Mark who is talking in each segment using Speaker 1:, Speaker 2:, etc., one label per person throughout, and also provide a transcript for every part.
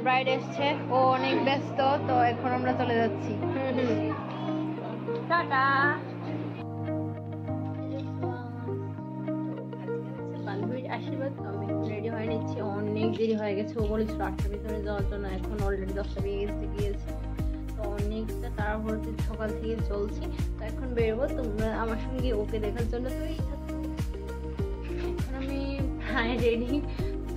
Speaker 1: Bride এসছে, ও অনেক ব্যস্ত, তো এখন আমরা চলে যাচ্ছি। টাটা। বান্ধবীর আশীর্বাদ, আমি রেডি হয়ে নিচ্ছি। অনেক দেরি হয়ে গেছে, ও বলেছিল 8টার ভিতরে যাওয়ার জন্য, এখন অলরেডি 10টা বেজে গিয়েছে। তো অনেকটা তাড়াহুড়োতে সকাল থেকে চলছি, তো এখন বেরোবো। তোমরা আমার সঙ্গে ওকে দেখার জন্য তৈরি থাকো। এখন আমি প্রায় রেডি,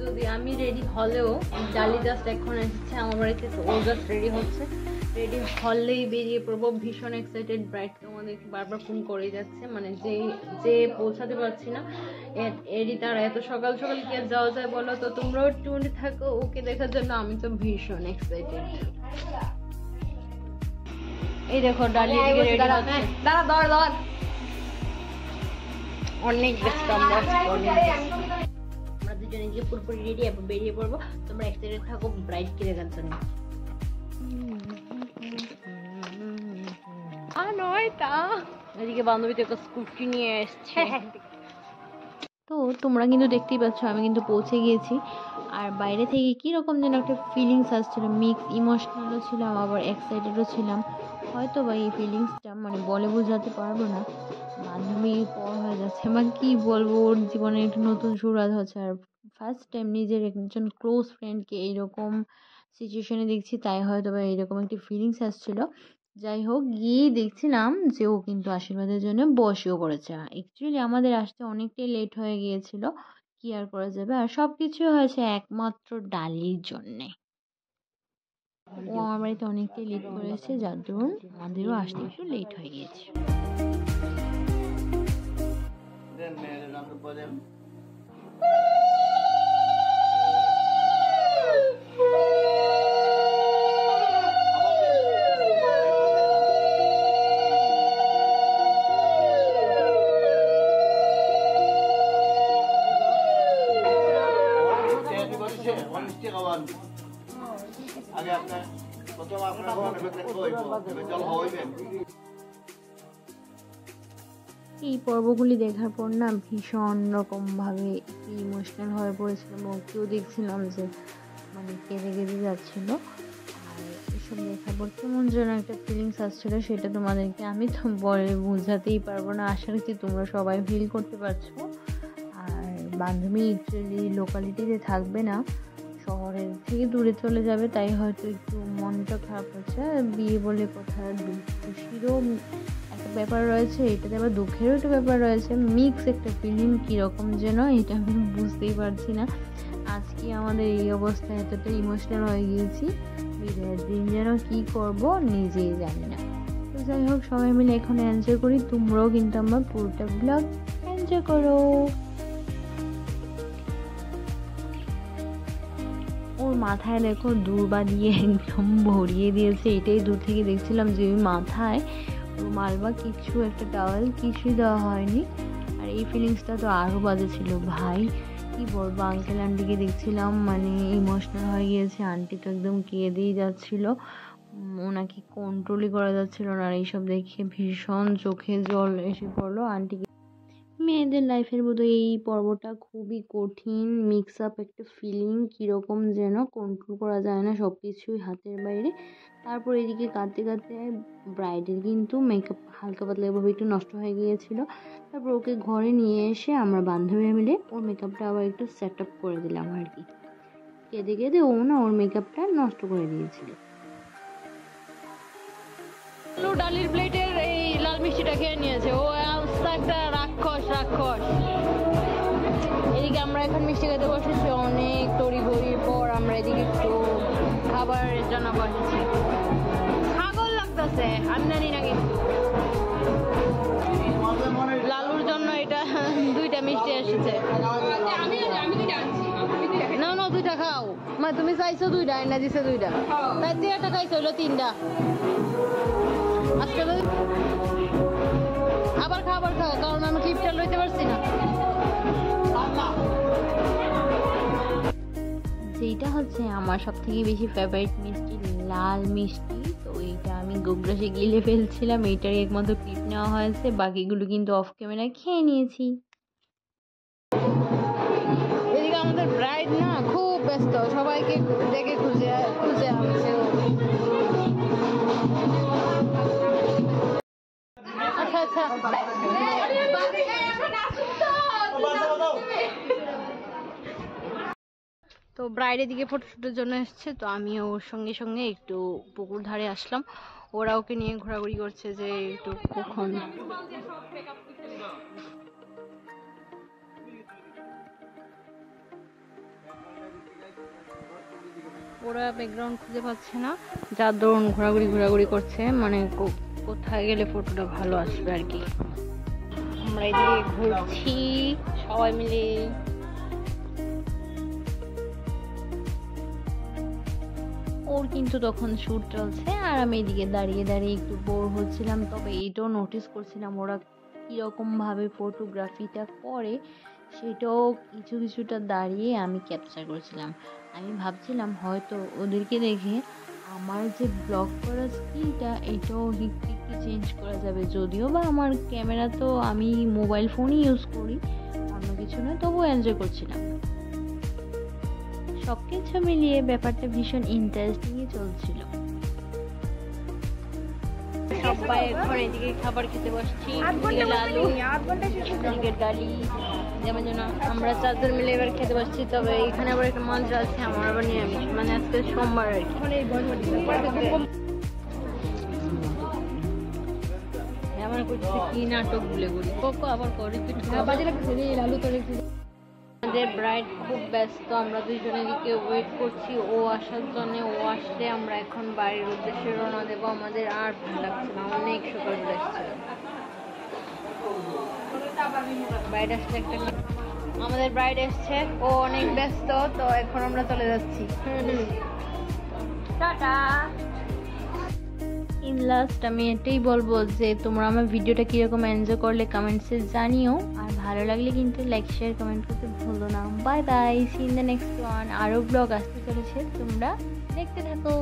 Speaker 1: যদি আমি রেডি হলেও ডালি জাস্ট এখন এসেছে আমার বাড়িতে, তো ও জাস্ট রেডি হচ্ছে। রেডি হলেই বেরিয়ে পড়বো। ভীষণ এক্সাইটেড। ব্রাইড তোমাদেরকে বারবার ফোন করে যাচ্ছে, মানে যে পৌঁছাতে পারছি না। এরই তারা এত সকাল সকাল কি আর যাওয়া যায় বলো? তো তোমরাও টুনে থাকো ওকে দেখার জন্য, আমি তো ভীষণ এক্সাইটেড। এই দেখো ডালি দিকে রেডি হচ্ছে। দাঁড়া দর দর, অনেক ব্যস্ত আমরা দুজনে গিয়ে পুরোপুরি রেডি, এখন বেরিয়ে পড়বো। তোমরা এক্সাইটেড থাকো ব্রাইডকে দেখার জন্য। এদিকে বান্ধবী তো একটা স্কুটি নিয়ে এসছে। তো তোমরা কিন্তু দেখতেই পাচ্ছ আমি কিন্তু পৌঁছে গিয়েছি। আর বাইরে থেকে কীরকম যেন একটা ফিলিংস আসছিল, মিক্স ইমোশনালও ছিলাম আবার এক্সাইটেডও ছিলাম। হয়তো বা এই ফিলিংসটা মানে বলে বোঝাতে পারবো না। বান্ধবী পর হয়ে যাচ্ছে, মানে কী বলবো, ওর জীবনে একটু নতুন শুরুয়াত হচ্ছে। আর ফার্স্ট টাইম নিজের একজন ক্লোজ ফ্রেন্ডকে এইরকম সিচুয়েশনে দেখছি, তাই হয়তো বা এইরকম একটি ফিলিংস আসছিল। যাই হোক, গিয়েই দেখছিলাম যে ও কিন্তু আশীর্বাদের জন্য বসেও পড়েছে। অ্যাকচুয়ালি আমাদের আসতে অনেকটাই লেট হয়ে গিয়েছিল, কি আর করা যাবে। আর সব কিছু হয়েছে একমাত্র ডালির জন্যে। ও আমার বাড়িতে অনেকটাই লেট করেছে, যার দরুন আমাদেরও আসতে একটু লেট হয়ে গিয়েছে। এই পর্বগুলি দেখার পর না ভীষণ রকমভাবে ইমোশনাল হয়ে পড়েছিলাম। ওকেও দেখছিলাম যে মানে কেঁদে কেঁদে যাচ্ছিলো। আর এসব দেখার পর কেমন যেন একটা ফিলিংস আসছিলো, সেটা তোমাদেরকে আমি তো বলে বোঝাতেই পারবো না। আশা রাখছি তোমরা সবাই ফিল করতে পারছো। আর বান্ধবী অ্যাকচুয়ালি লোকালিটিতে থাকবে না, শহরের থেকে দূরে চলে যাবে, তাই হয়তো একটু মনটা খারাপ হচ্ছে। বিয়ে বলে কথা, খুশিরও একটা ব্যাপার রয়েছে, এটাতে আবার দুঃখেরও একটা ব্যাপার রয়েছে, মিক্স একটা ফিলিং কীরকম যেন এটা আমি বুঝতেই পারছি না। আজকে আমাদের এই অবস্থায় এতটা ইমোশনাল হয়ে গিয়েছি, বিদায়ের দিন যেন কী করব নিজেই জানি না। তো যাই হোক, সবাই মিলে এখন এনজয় করি। তোমরাও কিন্তু আমার পুরোটা ব্লগ এনজয় করো। ওর মাথায় দেখো দূর্বা দিয়ে একদম ভরিয়ে দিয়েছে। এটাই দূর থেকে দেখছিলাম যে ওই মাথায় রুমাল বা কিছু একটা টাওয়েল কিছুই দেওয়া হয়নি। আর এই ফিলিংসটা তো আরও বাজে ছিল ভাই, কি বলবো। আঙ্কেল আন্টিকে দেখছিলাম মানে ইমোশনাল হয়ে গিয়েছে, আন্টি তো একদম কেঁদেই যাচ্ছিল, ওনাকে কন্ট্রোলই করা যাচ্ছিল না। আর এইসব দেখে ভীষণ চোখে জল এসে পড়লো আন্টিকে। মেয়েদের লাইফের বোধহয় এই পর্বটা খুবই কঠিন, মিক্স আপ একটা ফিলিং, কীরকম যেন কন্ট্রোল করা যায় না, সব কিছুই হাতের বাইরে। তারপর এদিকে কাঁদতে কাঁদতে ব্রাইডের কিন্তু মেকআপ হালকা পাতলাভাবে একটু নষ্ট হয়ে গিয়েছিল। তারপর ওকে ঘরে নিয়ে এসে আমরা বান্ধবীরা মিলে ওর মেকআপটা আবার একটু সেট আপ করে দিলাম আর কি। কেঁদে কেঁদে ও না ওর মেকআপটা নষ্ট করে দিয়েছিল। ডালির প্লেটের এই লাল মিষ্টিটা খেয়ে নিয়েছে ও, একটা রাক্ষস। এদিকে আমরা এখন মিষ্টি খেতে বসেছি, অনেক তড়িঘড়ির পর আমরা এদিকে একটু খাবারের জন্য বসেছি। ছাগল লাগতেছে, আমি জানি না, কিন্তু লালুর জন্য এটা 2টা মিষ্টি এসেছে। না না 2টা খাও মা, তুমি চাইছো 2টা, এনে দিছে 2টা, তাই 3টা খাইছো, হলো 3টা। আজকে আবার খাও, কারণ আমি ক্লিপটা লইতে পারছি না। যেটা হচ্ছে আমার সব থেকে বেশি ফেভারিট মিষ্টি, লাল মিষ্টি। তো এইটা আমি গোগ্রাসে গিলে ফেলছিলাম, এইটারই একমাত্র ক্লিপ নেওয়া হয়েছে, বাকিগুলো কিন্তু অফ ক্যামেরায় খেয়ে নিয়েছি। এদিকে আমাদের ব্রাইড না খুব ব্যস্ত, সবাই সবাইকে দেখে খুঁজে খুঁজে আনছে ও। আচ্ছা আচ্ছা তো ব্রাইডের দিকে ফটোশুটের জন্য এসছে, তো আমিও ওর সঙ্গে সঙ্গে একটু পুকুর ধারে আসলাম। ওরা ওকে নিয়ে ঘোরাঘুরি করছে যে একটু কখন ওরা ব্যাকগ্রাউন্ড খুঁজে পাচ্ছে না, যার দরুন ঘোরাঘুরি করছে, মানে কোথায় গেলে ফটোটা ভালো আসবে আর কি। আমরা এদিকে ঘুরছি সবাই মিলে। ওর কিন্তু তখন শুট চলছে আর আমি এদিকে দাঁড়িয়ে দাঁড়িয়ে একটু বোর হচ্ছিলাম। তবে এটাও নোটিস করছিলাম ওরা কীরকম ভাবে ফটোগ্রাফিটা করে, সেটাও কিছুটা দাঁড়িয়ে আমি ক্যাপচার করছিলাম। আমি ভাবছিলাম হয়তো ওদেরকে দেখে আমার যে ব্লগ করার স্কিলটা এটাও একটু চেঞ্জ করা যাবে, যদিও বা আমার ক্যামেরা তো আমি মোবাইল ফোনই ইউজ করি, অন্য কিছু নয়, তবুও এনজয় করছিলাম। সব কিছু মিলিয়ে ব্যাপারটা ভীষণ ইন্টারেস্টিংই চলছিল। সবাই এখন এদিকে খাবার খেতে বসছি, এদিকে ডালি, যেমন যেন আমরা চারজন মিলে এবার খেতে বসছি। তবে এখানে আবার একটা মাছ আছে, আমার আবার নিরামিষ, মানে আজকে সোমবার আর কি। আমার করছে কি নাটক বলে বলি কোকো আবার করে আমাদের ব্রাইড খুব ব্যস্ত, আমরা দুইজনের দিকে ওয়েট করছি ও আসার জন্য। ও আসলে আমরা এখন বাড়ির উদ্দেশ্যে রওনা দেবো। আমাদের আর ভালো লাগছে না, অনেক সকাল আসছে। ব্রাইড আসলে একটা আমাদের ব্রাইড এসছে, ও অনেক ব্যস্ত, তো এখন আমরা চলে যাচ্ছি। টাটা। ইন লাস্ট আমি এটাই বলবো যে তোমরা আমার ভিডিওটা কিরকম এনজয় করলে কমেন্টসে জানিও, আর ভালো লাগলে কিন্তু লাইক শেয়ার কমেন্ট করতে ভুলো না। Bye bye, see in the next one. আরও ব্লগ আসতে চলেছে, তোমরা দেখতে থাকো।